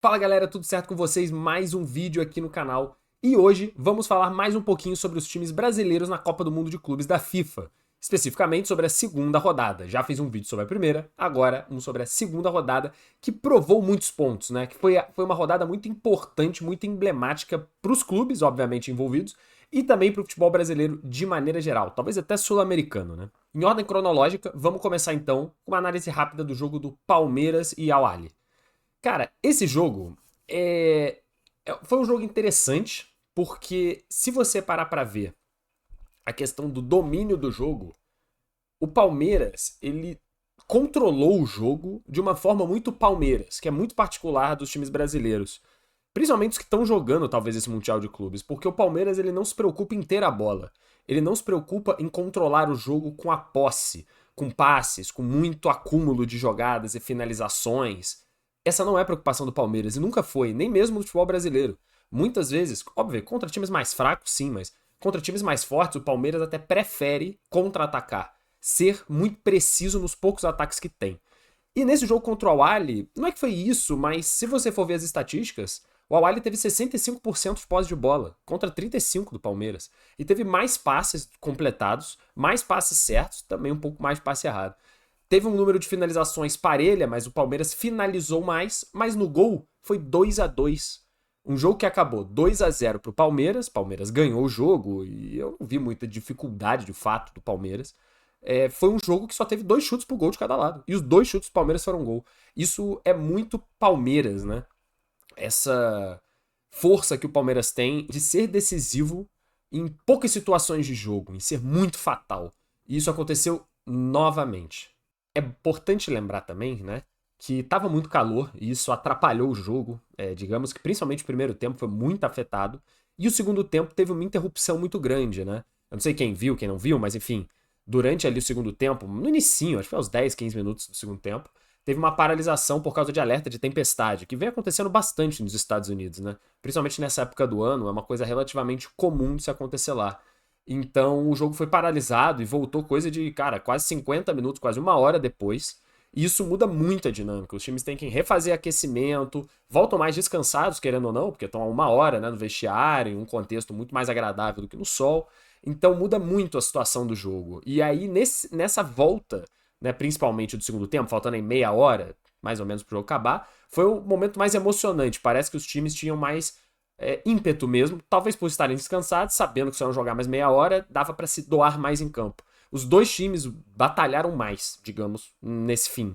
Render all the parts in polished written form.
Fala galera, tudo certo com vocês? Mais um vídeo aqui no canal. E hoje vamos falar mais um pouquinho sobre os times brasileiros na Copa do Mundo de Clubes da FIFA. Especificamente sobre a segunda rodada. Já fiz um vídeo sobre a primeira, agora um sobre a segunda rodada, que provou muitos pontos, né? Que foi uma rodada muito importante, muito emblemática para os clubes, obviamente, envolvidos, e também para o futebol brasileiro de maneira geral, talvez até sul-americano, né? Em ordem cronológica, vamos começar então com uma análise rápida do jogo do Palmeiras e Al Ahly. Cara, esse jogo foi um jogo interessante, porque se você parar pra ver a questão do domínio do jogo, o Palmeiras, ele controlou o jogo de uma forma muito Palmeiras, que é muito particular dos times brasileiros. Principalmente os que estão jogando, talvez, esse Mundial de Clubes, porque o Palmeiras ele não se preocupa em ter a bola. Ele não se preocupa em controlar o jogo com a posse, com passes, com muito acúmulo de jogadas e finalizações. Essa não é a preocupação do Palmeiras, e nunca foi, nem mesmo no futebol brasileiro. Muitas vezes, óbvio, contra times mais fracos, sim, mas contra times mais fortes, o Palmeiras até prefere contra-atacar, ser muito preciso nos poucos ataques que tem. E nesse jogo contra o Al Ahly, não é que foi isso, mas se você for ver as estatísticas, o Al Ahly teve 65% de posse de bola, contra 35% do Palmeiras. E teve mais passes completados, mais passes certos, também um pouco mais de passe errado. Teve um número de finalizações parelha, mas o Palmeiras finalizou mais, mas no gol foi 2-2. Um jogo que acabou 2-0 pro Palmeiras. Palmeiras ganhou o jogo e eu não vi muita dificuldade de fato do Palmeiras. Foi um jogo que só teve 2 chutes pro gol de cada lado. E os 2 chutes do Palmeiras foram gol. Isso é muito Palmeiras, né? Essa força que o Palmeiras tem de ser decisivo em poucas situações de jogo, em ser muito fatal. E isso aconteceu novamente. É importante lembrar também, né, que tava muito calor e isso atrapalhou o jogo. Digamos que principalmente o primeiro tempo foi muito afetado. E o segundo tempo teve uma interrupção muito grande, né? Eu não sei quem viu, quem não viu, mas enfim, durante ali o segundo tempo, no inicinho, acho que foi aos 10, 15 minutos do segundo tempo, teve uma paralisação por causa de alerta de tempestade, que vem acontecendo bastante nos Estados Unidos, né? Principalmente nessa época do ano, é uma coisa relativamente comum de se acontecer lá. Então o jogo foi paralisado e voltou coisa de, cara, quase 50 minutos, quase uma hora depois. E isso muda muito a dinâmica. Os times têm que refazer aquecimento, voltam mais descansados, querendo ou não, porque estão há uma hora, né, no vestiário, em um contexto muito mais agradável do que no sol. Então muda muito a situação do jogo. E aí, nessa volta, né, principalmente do segundo tempo, faltando aí meia hora, mais ou menos, pro jogo acabar, foi o momento mais emocionante. Parece que os times tinham mais ímpeto mesmo, talvez por estarem descansados, sabendo que só iam jogar mais meia hora, dava para se doar mais em campo. Os dois times batalharam mais, digamos, nesse fim.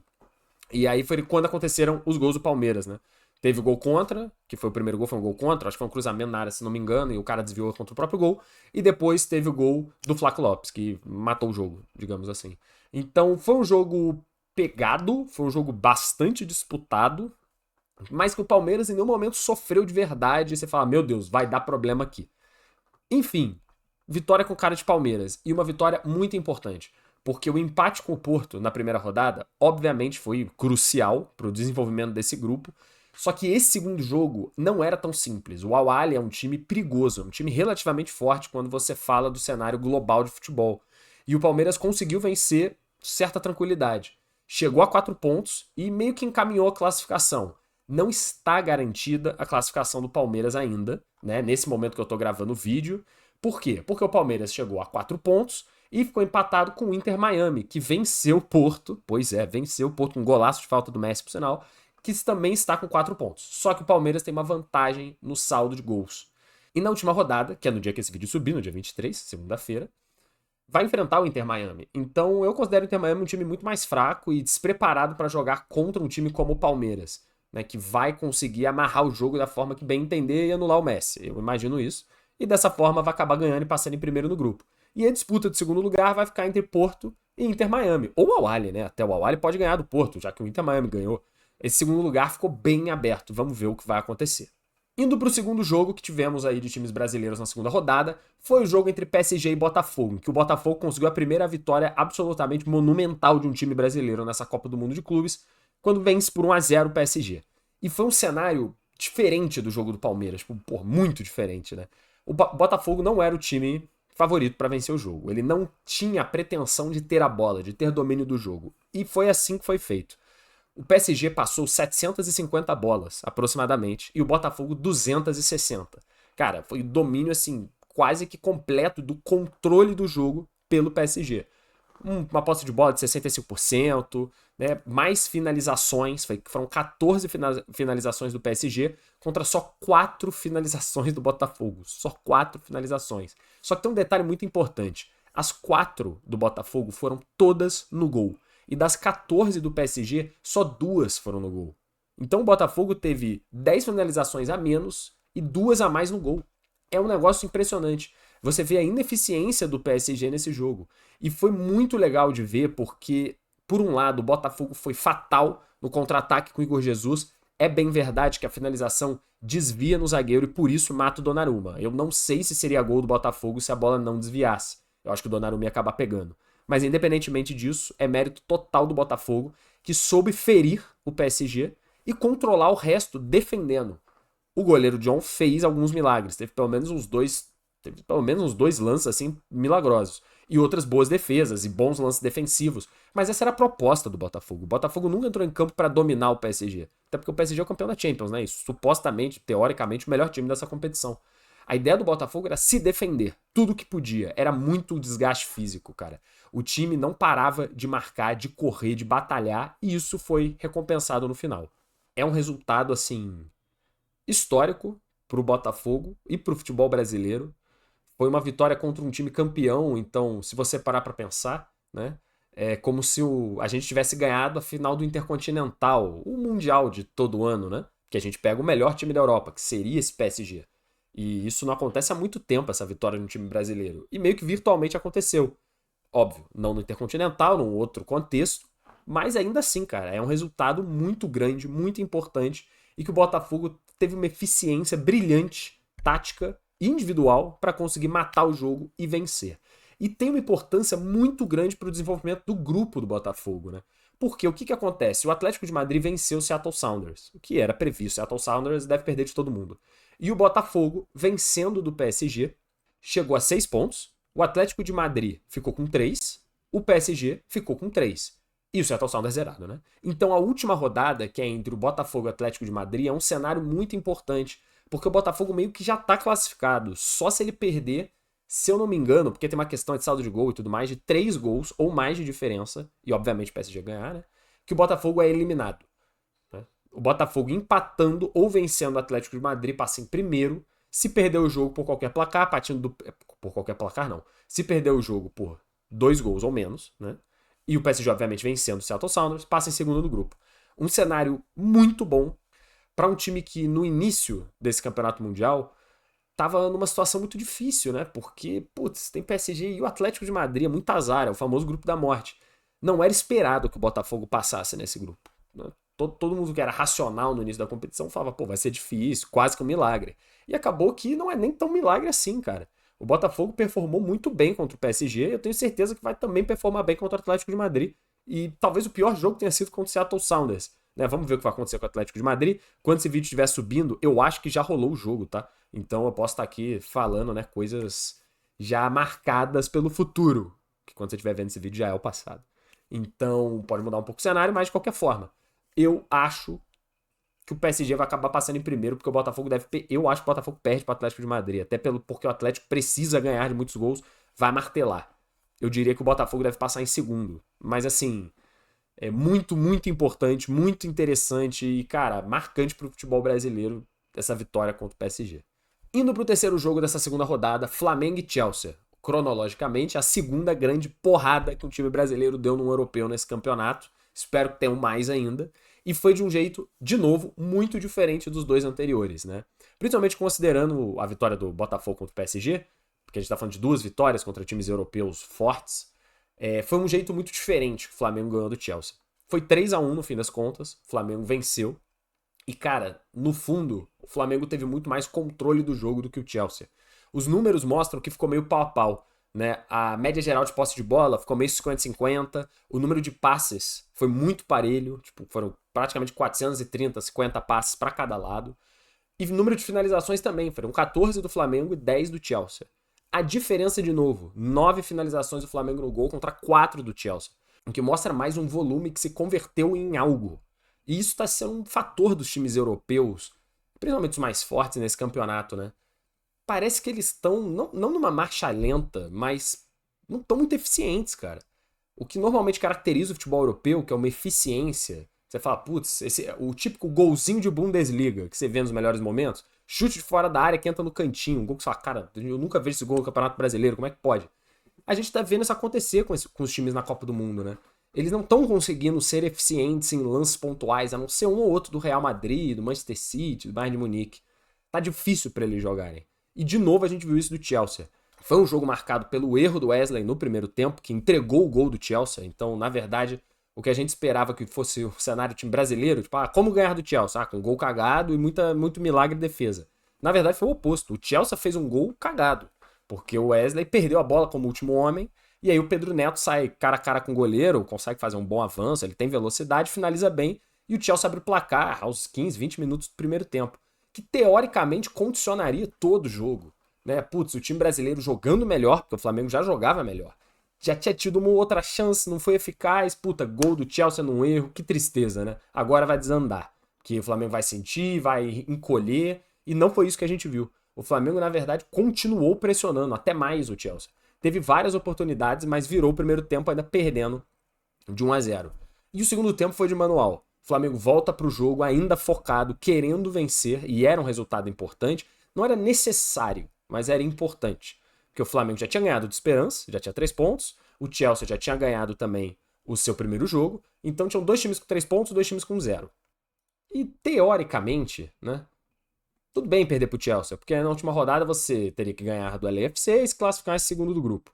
E aí foi quando aconteceram os gols do Palmeiras, né? Teve o gol contra, que foi o primeiro gol, foi um gol contra, acho que foi um cruzamento na área, se não me engano, e o cara desviou contra o próprio gol. E depois teve o gol do Flaco Lopes, que matou o jogo, digamos assim. Então foi um jogo pegado, foi um jogo bastante disputado, mas que o Palmeiras em nenhum momento sofreu de verdade e você fala, meu Deus, vai dar problema aqui. Enfim, vitória com cara de Palmeiras e uma vitória muito importante, porque o empate com o Porto na primeira rodada, obviamente, foi crucial para o desenvolvimento desse grupo, só que esse segundo jogo não era tão simples. O Al Ahly é um time perigoso, é um time relativamente forte quando você fala do cenário global de futebol. E o Palmeiras conseguiu vencer certa tranquilidade. Chegou a 4 pontos e meio que encaminhou a classificação. Não está garantida a classificação do Palmeiras ainda, né? Nesse momento que eu tô gravando o vídeo. Por quê? Porque o Palmeiras chegou a 4 pontos e ficou empatado com o Inter Miami, que venceu o Porto. Pois é, venceu o Porto com um golaço de falta do Messi, por sinal, que também está com 4 pontos. Só que o Palmeiras tem uma vantagem no saldo de gols. E na última rodada, que é no dia que esse vídeo subir, no dia 23, segunda-feira, vai enfrentar o Inter Miami. Então eu considero o Inter Miami um time muito mais fraco e despreparado para jogar contra um time como o Palmeiras, né, que vai conseguir amarrar o jogo da forma que bem entender e anular o Messi. Eu imagino isso. E dessa forma vai acabar ganhando e passando em primeiro no grupo. E a disputa de segundo lugar vai ficar entre Porto e Inter Miami. Ou o Al Ahly, né? Até o Al Ahly pode ganhar do Porto, já que o Inter Miami ganhou. Esse segundo lugar ficou bem aberto. Vamos ver o que vai acontecer. Indo para o segundo jogo que tivemos aí de times brasileiros na segunda rodada, foi o jogo entre PSG e Botafogo, em que o Botafogo conseguiu a primeira vitória absolutamente monumental de um time brasileiro nessa Copa do Mundo de Clubes, quando vence por 1-0 o PSG. E foi um cenário diferente do jogo do Palmeiras, tipo, muito diferente, né? O Botafogo não era o time favorito para vencer o jogo. Ele não tinha a pretensão de ter a bola, de ter domínio do jogo. E foi assim que foi feito. O PSG passou 750 bolas, aproximadamente, e o Botafogo 260. Cara, foi domínio, assim, quase que completo do controle do jogo pelo PSG. Uma posse de bola de 65%, né? Mais finalizações, foram 14 finalizações do PSG contra só 4 finalizações do Botafogo. Só 4 finalizações. Só que tem um detalhe muito importante. As 4 do Botafogo foram todas no gol. E das 14 do PSG, só 2 foram no gol. Então o Botafogo teve 10 finalizações a menos e 2 a mais no gol. É um negócio impressionante. Você vê a ineficiência do PSG nesse jogo. E foi muito legal de ver porque, por um lado, o Botafogo foi fatal no contra-ataque com o Igor Jesus. É bem verdade que a finalização desvia no zagueiro e por isso mata o Donnarumma. Eu não sei se seria gol do Botafogo se a bola não desviasse. Eu acho que o Donnarumma ia acabar pegando. Mas independentemente disso, é mérito total do Botafogo, que soube ferir o PSG e controlar o resto defendendo. O goleiro John fez alguns milagres, teve pelo menos uns dois lances assim milagrosos. E outras boas defesas e bons lances defensivos. Mas essa era a proposta do Botafogo. O Botafogo nunca entrou em campo para dominar o PSG. Até porque o PSG é o campeão da Champions, né? E supostamente, teoricamente, o melhor time dessa competição. A ideia do Botafogo era se defender, tudo que podia. Era muito desgaste físico, cara. O time não parava de marcar, de correr, de batalhar, e isso foi recompensado no final. É um resultado, assim, histórico pro Botafogo e pro futebol brasileiro. Foi uma vitória contra um time campeão, então, se você parar pra pensar, né? É como se a gente tivesse ganhado a final do Intercontinental, o Mundial de todo ano, né? Que a gente pega o melhor time da Europa, que seria esse PSG. E isso não acontece há muito tempo, essa vitória no time brasileiro. E meio que virtualmente aconteceu. Óbvio, não no Intercontinental, num outro contexto, mas ainda assim, cara, é um resultado muito grande, muito importante, e que o Botafogo teve uma eficiência brilhante, tática e individual para conseguir matar o jogo e vencer. E tem uma importância muito grande para o desenvolvimento do grupo do Botafogo, né? Porque o que acontece? O Atlético de Madrid venceu o Seattle Sounders, o que era previsto. O Seattle Sounders deve perder de todo mundo. E o Botafogo, vencendo do PSG, chegou a 6 pontos. O Atlético de Madrid ficou com 3. O PSG ficou com 3. E o Seattle Sounders zerado, né? Então a última rodada, que é entre o Botafogo e o Atlético de Madrid, é um cenário muito importante. Porque o Botafogo meio que já tá classificado. Só se ele perder, se eu não me engano, porque tem uma questão de saldo de gol e tudo mais, de 3 gols ou mais de diferença, e obviamente o PSG ganhar, né? Que o Botafogo é eliminado. O Botafogo empatando ou vencendo o Atlético de Madrid passa em primeiro. Se perder o jogo por qualquer placar, por qualquer placar não. Se perder o jogo por 2 gols ou menos, né? E o PSG obviamente vencendo o Seattle Sounders, passa em segundo do grupo. Um cenário muito bom para um time que no início desse campeonato mundial tava numa situação muito difícil, né? Porque, putz, tem PSG e o Atlético de Madrid, é muito azar, é o famoso grupo da morte. Não era esperado que o Botafogo passasse nesse grupo, né? Todo mundo que era racional no início da competição falava, pô, vai ser difícil, quase que um milagre. E acabou que não é nem tão milagre assim, cara. O Botafogo performou muito bem contra o PSG e eu tenho certeza que vai também performar bem contra o Atlético de Madrid. E talvez o pior jogo tenha sido contra o Seattle Sounders, né? Vamos ver o que vai acontecer com o Atlético de Madrid. Quando esse vídeo estiver subindo, eu acho que já rolou o jogo, tá? Então eu posso estar aqui falando, né, coisas já marcadas pelo futuro, que quando você estiver vendo esse vídeo já é o passado. Então pode mudar um pouco o cenário, mas de qualquer forma, eu acho que o PSG vai acabar passando em primeiro, porque o Botafogo eu acho que o Botafogo perde para o Atlético de Madrid, até porque o Atlético precisa ganhar de muitos gols, vai martelar. Eu diria que o Botafogo deve passar em segundo, mas assim, é muito, muito importante, muito interessante e, cara, marcante para o futebol brasileiro essa vitória contra o PSG. Indo para o terceiro jogo dessa segunda rodada, Flamengo e Chelsea. Cronologicamente, a segunda grande porrada que um time brasileiro deu num europeu nesse campeonato. Espero que tenham mais ainda. E foi de um jeito, de novo, muito diferente dos dois anteriores, né? Principalmente considerando a vitória do Botafogo contra o PSG, porque a gente tá falando de 2 vitórias contra times europeus fortes. Foi um jeito muito diferente que o Flamengo ganhou do Chelsea. Foi 3-1 no fim das contas, o Flamengo venceu. E, cara, no fundo, o Flamengo teve muito mais controle do jogo do que o Chelsea. Os números mostram que ficou meio pau a pau, né? A média geral de posse de bola ficou meio 50-50. O número de passes foi muito parelho, tipo, foram praticamente 430, 50 passes para cada lado. E o número de finalizações também, foram 14 do Flamengo e 10 do Chelsea. A diferença, de novo, 9 finalizações do Flamengo no gol contra 4 do Chelsea. O que mostra mais um volume que se converteu em algo. E isso está sendo um fator dos times europeus, principalmente os mais fortes nesse campeonato, né? Parece que eles estão, não numa marcha lenta, mas não estão muito eficientes, cara. O que normalmente caracteriza o futebol europeu, que é uma eficiência, você fala, putz, o típico golzinho de Bundesliga que você vê nos melhores momentos, chute de fora da área que entra no cantinho, um gol que você fala, cara, eu nunca vejo esse gol no Campeonato Brasileiro, como é que pode? A gente tá vendo isso acontecer com os times na Copa do Mundo, né? Eles não estão conseguindo ser eficientes em lances pontuais, a não ser um ou outro do Real Madrid, do Manchester City, do Bayern de Munique. Tá difícil para eles jogarem. E de novo a gente viu isso do Chelsea. Foi um jogo marcado pelo erro do Wesley no primeiro tempo, que entregou o gol do Chelsea. Então, na verdade, o que a gente esperava que fosse o cenário do time brasileiro, tipo, como ganhar do Chelsea? Com gol cagado e muito milagre de defesa. Na verdade, foi o oposto. O Chelsea fez um gol cagado, porque o Wesley perdeu a bola como último homem, e aí o Pedro Neto sai cara a cara com o goleiro, consegue fazer um bom avanço, ele tem velocidade, finaliza bem, e o Chelsea abre o placar aos 15, 20 minutos do primeiro tempo, que teoricamente condicionaria todo o jogo. Né? Putz, o time brasileiro jogando melhor, porque o Flamengo já jogava melhor. Já tinha tido uma outra chance, não foi eficaz, puta, gol do Chelsea num erro, que tristeza, né? Agora vai desandar, que o Flamengo vai sentir, vai encolher, e não foi isso que a gente viu. O Flamengo, na verdade, continuou pressionando, até mais o Chelsea. Teve várias oportunidades, mas virou o primeiro tempo ainda perdendo de 1-0. E o segundo tempo foi de manual. O Flamengo volta pro jogo ainda focado, querendo vencer, e era um resultado importante. Não era necessário, mas era importante. Porque o Flamengo já tinha ganhado de Esperance, já tinha 3 pontos. O Chelsea já tinha ganhado também o seu primeiro jogo. Então tinham 2 times com 3 pontos, 2 times com 0. E teoricamente, né? Tudo bem perder pro Chelsea, porque na última rodada você teria que ganhar do LFC e se classificar em segundo do grupo.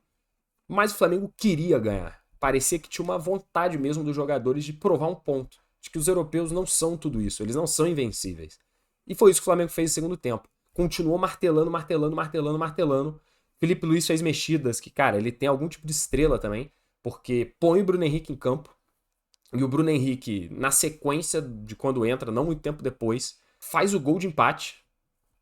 Mas o Flamengo queria ganhar. Parecia que tinha uma vontade mesmo dos jogadores de provar um ponto. De que os europeus não são tudo isso, eles não são invencíveis. E foi isso que o Flamengo fez no segundo tempo. Continuou martelando, martelando, martelando, martelando. Felipe Luiz fez mexidas que, cara, ele tem algum tipo de estrela também, porque põe o Bruno Henrique em campo, e o Bruno Henrique, na sequência de quando entra, não muito tempo depois, faz o gol de empate,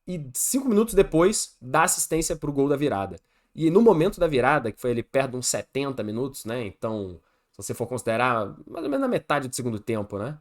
e 5 minutos depois dá assistência pro gol da virada. E no momento da virada, que foi ele perto de uns 70 minutos, né? Então, se você for considerar mais ou menos na metade do segundo tempo, né?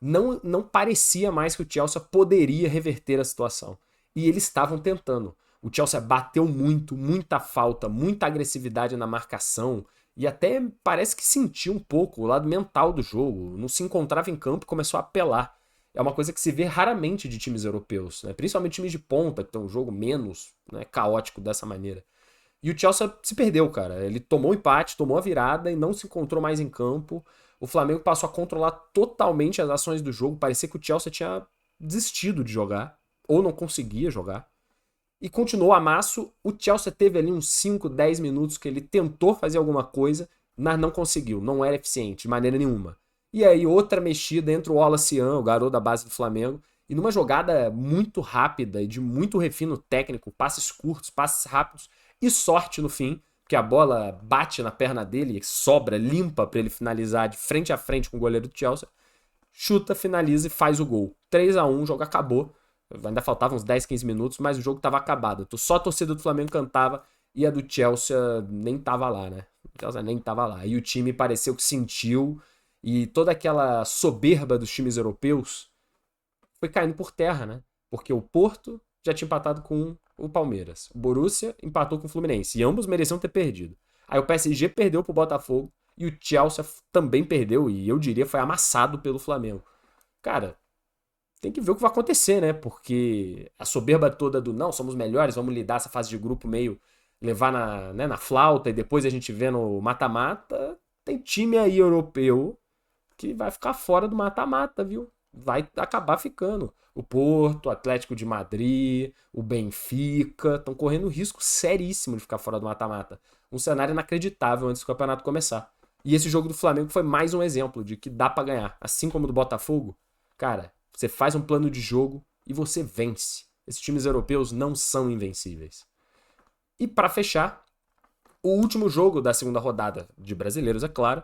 Não parecia mais que o Chelsea poderia reverter a situação. E eles estavam tentando. O Chelsea bateu muito, muita falta, muita agressividade na marcação. E até parece que sentiu um pouco o lado mental do jogo. Não se encontrava em campo e começou a apelar. É uma coisa que se vê raramente de times europeus, né? Principalmente times de ponta, que tem um jogo menos, né, caótico dessa maneira. E o Chelsea se perdeu, cara. Ele tomou o empate, tomou a virada e não se encontrou mais em campo. O Flamengo passou a controlar totalmente as ações do jogo. Parecia que o Chelsea tinha desistido de jogar, ou não conseguia jogar. E continuou amasso. O Chelsea teve ali uns 5, 10 minutos que ele tentou fazer alguma coisa, mas não conseguiu, não era eficiente de maneira nenhuma. E aí outra mexida entre o Wallace, o garoto da base do Flamengo, e numa jogada muito rápida e de muito refino técnico, passes curtos, passes rápidos e sorte no fim, que a bola bate na perna dele e sobra limpa para ele finalizar de frente a frente com o goleiro do Chelsea. Chuta, finaliza e faz o gol. 3-1, o jogo acabou. Ainda faltavam uns 10, 15 minutos, mas o jogo estava acabado. Só a torcida do Flamengo cantava e a do Chelsea nem tava lá, né? O Chelsea nem tava lá. E o time pareceu que sentiu, e toda aquela soberba dos times europeus foi caindo por terra, né? Porque o Porto já tinha empatado com o Palmeiras. O Borussia empatou com o Fluminense. E ambos mereciam ter perdido. Aí o PSG perdeu pro Botafogo e o Chelsea também perdeu, e eu diria foi amassado pelo Flamengo. Cara, tem que ver o que vai acontecer, né? Porque a soberba toda do não, somos melhores, vamos lidar essa fase de grupo meio levar na flauta e depois a gente vê no mata-mata. Tem time aí europeu que vai ficar fora do mata-mata, viu? Vai acabar ficando. O Porto, o Atlético de Madrid, o Benfica estão correndo risco seríssimo de ficar fora do mata-mata. Um cenário inacreditável antes do campeonato começar. E esse jogo do Flamengo foi mais um exemplo de que dá pra ganhar. Assim como o do Botafogo, cara, você faz um plano de jogo e você vence. Esses times europeus não são invencíveis. E pra fechar, o último jogo da segunda rodada de brasileiros, é claro,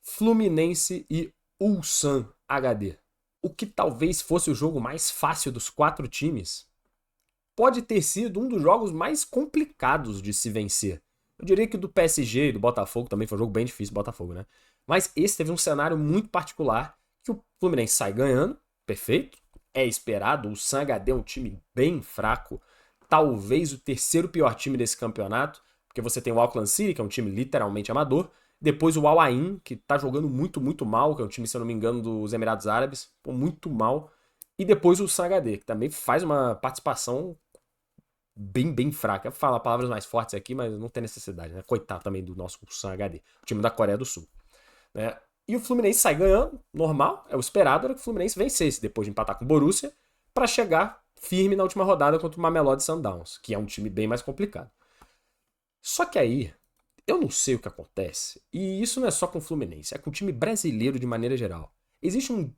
Fluminense e Ulsan HD. O que talvez fosse o jogo mais fácil dos 4 times, pode ter sido um dos jogos mais complicados de se vencer. Eu diria que o do PSG e do Botafogo também foi um jogo bem difícil, Botafogo, né? Mas esse teve um cenário muito particular, que o Fluminense sai ganhando, perfeito, é esperado, o San HD é um time bem fraco, talvez o terceiro pior time desse campeonato, porque você tem o Auckland City, que é um time literalmente amador, depois o Al Ain, que tá jogando muito, muito mal, que é um time, se eu não me engano, dos Emirados Árabes, muito mal, e depois o San HD, que também faz uma participação bem, bem fraca. Eu falo palavras mais fortes aqui, mas não tem necessidade, né? Coitado também do nosso Ulsan HD, o time da Coreia do Sul, né? E o Fluminense sai ganhando, normal, é o esperado, era que o Fluminense vencesse, depois de empatar com o Borussia, para chegar firme na última rodada contra o Mamelodi Sundowns, que é um time bem mais complicado. Só que aí, eu não sei o que acontece, e isso não é só com o Fluminense, é com o time brasileiro de maneira geral. Existe um...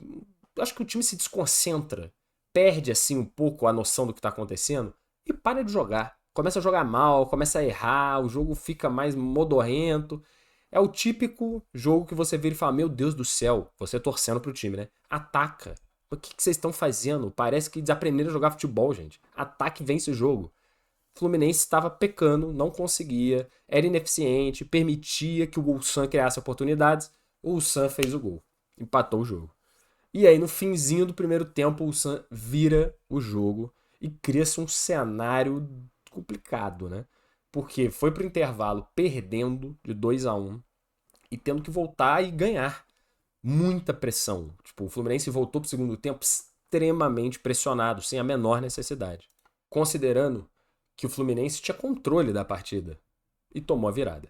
Eu acho que o time se desconcentra, perde assim um pouco a noção do que está acontecendo, e para de jogar. Começa a jogar mal, começa a errar, o jogo fica mais modorrento. É o típico jogo que você vira e fala: Meu Deus do céu, você torcendo pro time, né? Ataca. O que vocês estão fazendo? Parece que desaprenderam a jogar futebol, gente. Ataque vence o jogo. O Fluminense estava pecando, não conseguia, era ineficiente, permitia que o Ulsan criasse oportunidades. O Ulsan fez o gol, empatou o jogo. E aí, no finzinho do primeiro tempo, o Ulsan vira o jogo e cria-se um cenário complicado, né? Porque foi pro intervalo perdendo de 2-1 e tendo que voltar e ganhar. Muita pressão. Tipo, o Fluminense voltou pro segundo tempo extremamente pressionado, sem a menor necessidade. Considerando que o Fluminense tinha controle da partida e tomou a virada.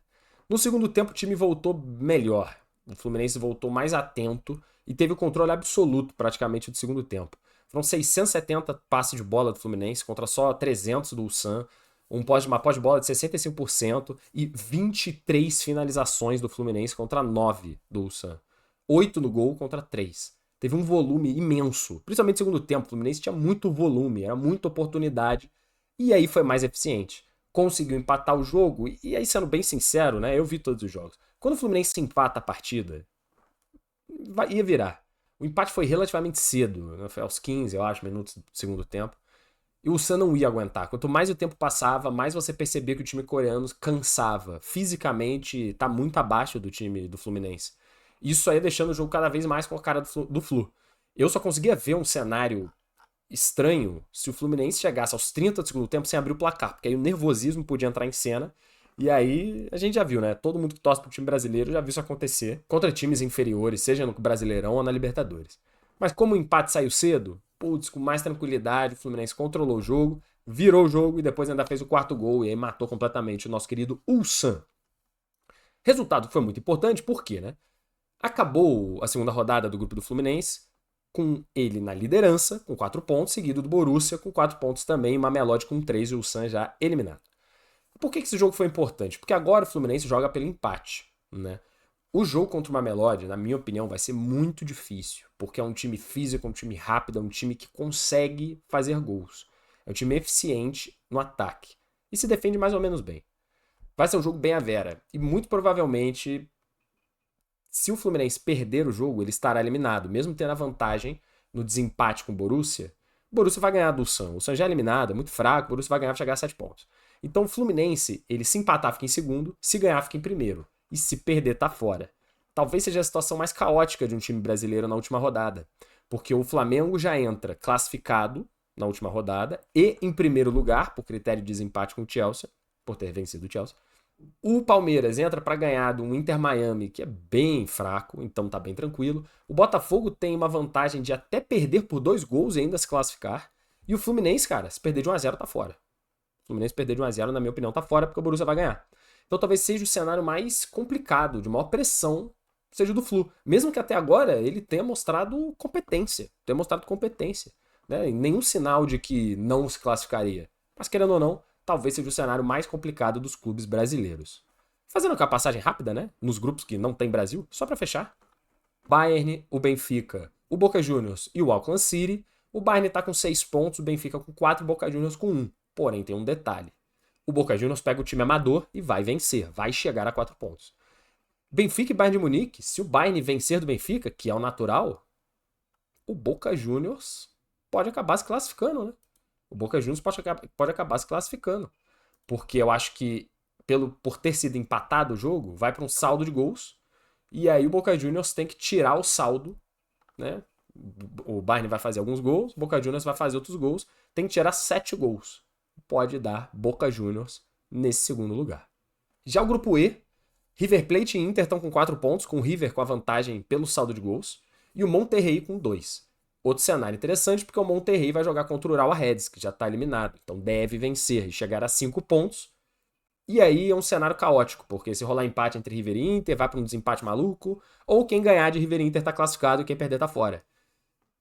No segundo tempo, o time voltou melhor. O Fluminense voltou mais atento e teve o controle absoluto praticamente do segundo tempo. Foram 670 passes de bola do Fluminense contra só 300 do Ulsan, uma pós de bola de 65% e 23 finalizações do Fluminense contra 9 do Ulsan. 8 no gol contra 3. Teve um volume imenso, principalmente no segundo tempo. O Fluminense tinha muito volume, era muita oportunidade e aí foi mais eficiente. Conseguiu empatar o jogo e aí, sendo bem sincero, né, eu vi todos os jogos. Quando o Fluminense empata a partida, ia virar. O empate foi relativamente cedo, né? Foi aos 15, eu acho, minutos do segundo tempo. E o Sun não ia aguentar. Quanto mais o tempo passava, mais você percebia que o time coreano cansava. Fisicamente, tá muito abaixo do time do Fluminense. Isso aí deixando o jogo cada vez mais com a cara do Flu. Eu só conseguia ver um cenário estranho se o Fluminense chegasse aos 30 do segundo tempo sem abrir o placar, porque aí o nervosismo podia entrar em cena. E aí a gente já viu, né? Todo mundo que torce pro time brasileiro já viu isso acontecer contra times inferiores, seja no Brasileirão ou na Libertadores. Mas como o empate saiu cedo, putz, com mais tranquilidade, o Fluminense controlou o jogo, virou o jogo e depois ainda fez o quarto gol e aí matou completamente o nosso querido Ulsan. Resultado que foi muito importante, por quê, né? Acabou a segunda rodada do grupo do Fluminense com ele na liderança, com 4 pontos, seguido do Borussia com 4 pontos também, Mamelodi com 3 e o Ulsan já eliminado. Por que esse jogo foi importante? Porque agora o Fluminense joga pelo empate, né? O jogo contra o Mamelodi, na minha opinião, vai ser muito difícil, porque é um time físico, é um time rápido, é um time que consegue fazer gols. É um time eficiente no ataque e se defende mais ou menos bem. Vai ser um jogo bem à vera e muito provavelmente, se o Fluminense perder o jogo, ele estará eliminado, mesmo tendo a vantagem no desempate com o Borussia. O Borussia vai ganhar do Ulsan. O Ulsan já é eliminado, é muito fraco, o Borussia vai ganhar e chegar a 7 pontos. Então o Fluminense, ele se empatar fica em segundo, se ganhar fica em primeiro. E se perder tá fora. Talvez seja a situação mais caótica de um time brasileiro na última rodada. Porque o Flamengo já entra classificado na última rodada e em primeiro lugar, por critério de desempate com o Chelsea, por ter vencido o Chelsea. O Palmeiras entra para ganhar do Inter Miami, que é bem fraco, então tá bem tranquilo. O Botafogo tem uma vantagem de até perder por 2 gols e ainda se classificar. E o Fluminense, cara, se perder de 1-0 tá fora. O Fluminense perder de 1-0, na minha opinião, tá fora porque o Borussia vai ganhar. Então talvez seja o cenário mais complicado, de maior pressão, seja o do Flu. Mesmo que até agora ele tenha mostrado competência. Né? Nenhum sinal de que não se classificaria. Mas querendo ou não, talvez seja o cenário mais complicado dos clubes brasileiros. Fazendo aquela passagem rápida, né? Nos grupos que não tem Brasil, só para fechar. Bayern, o Benfica, o Boca Juniors e o Auckland City. O Bayern tá com 6 pontos, o Benfica com 4 e o Boca Juniors com 1. Porém, tem um detalhe. O Boca Juniors pega o time amador e vai vencer, vai chegar a 4 pontos. Benfica e Bayern de Munique, se o Bayern vencer do Benfica, que é o natural, o Boca Juniors pode acabar se classificando, né? O Boca Juniors pode acabar se classificando. Porque eu acho que, por ter sido empatado o jogo, vai para um saldo de gols. E aí o Boca Juniors tem que tirar o saldo né? O Bayern vai fazer alguns gols, Boca Juniors vai fazer outros gols, tem que tirar 7 gols. Pode dar Boca Juniors nesse segundo lugar. Já o grupo E, River Plate e Inter estão com 4 pontos, com o River com a vantagem pelo saldo de gols, e o Monterrey com 2. Outro cenário interessante, porque o Monterrey vai jogar contra o Urawa Reds, que já está eliminado, então deve vencer e chegar a 5 pontos. E aí é um cenário caótico, porque se rolar empate entre River e Inter, vai para um desempate maluco, ou quem ganhar de River e Inter está classificado e quem perder está fora.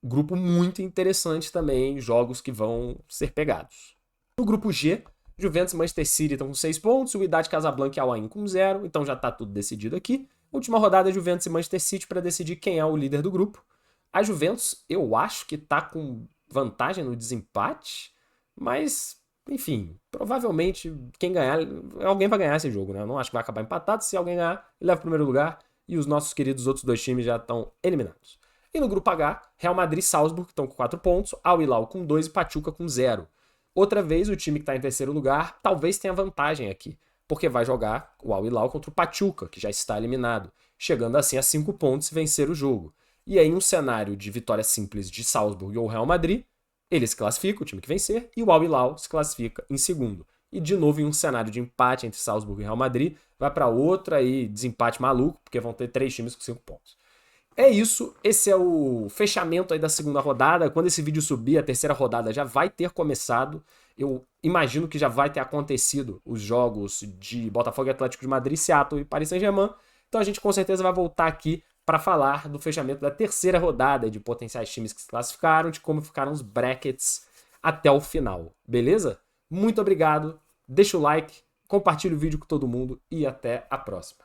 Grupo muito interessante também, jogos que vão ser pegados. No grupo G, Juventus e Manchester City estão com 6 pontos, o Wydad Casablanca e Al Ain com 0, então já está tudo decidido aqui. Última rodada, Juventus e Manchester City para decidir quem é o líder do grupo. A Juventus, eu acho que está com vantagem no desempate, mas, enfim, provavelmente quem ganhar, alguém vai ganhar esse jogo, né? Eu não acho que vai acabar empatado, se alguém ganhar, leva o primeiro lugar e os nossos queridos outros 2 times já estão eliminados. E no grupo H, Real Madrid e Salzburg estão com 4 pontos, Al Hilal com 2 e Pachuca com 0. Outra vez, o time que está em terceiro lugar talvez tenha vantagem aqui, porque vai jogar o Al Hilal contra o Pachuca, que já está eliminado, chegando assim a 5 pontos se vencer o jogo. E aí, um cenário de vitória simples de Salzburg ou Real Madrid, ele se classifica, o time que vencer, e o Al Hilal se classifica em segundo. E de novo, em um cenário de empate entre Salzburg e Real Madrid, vai para outra aí, desempate maluco, porque vão ter 3 times com 5 pontos. É isso, esse é o fechamento aí da segunda rodada. Quando esse vídeo subir, a terceira rodada já vai ter começado. Eu imagino que já vai ter acontecido os jogos de Botafogo e Atlético de Madrid, Seattle e Paris Saint-Germain. Então a gente com certeza vai voltar aqui para falar do fechamento da terceira rodada, de potenciais times que se classificaram, de como ficaram os brackets até o final, beleza? Muito obrigado, deixa o like, compartilha o vídeo com todo mundo e até a próxima.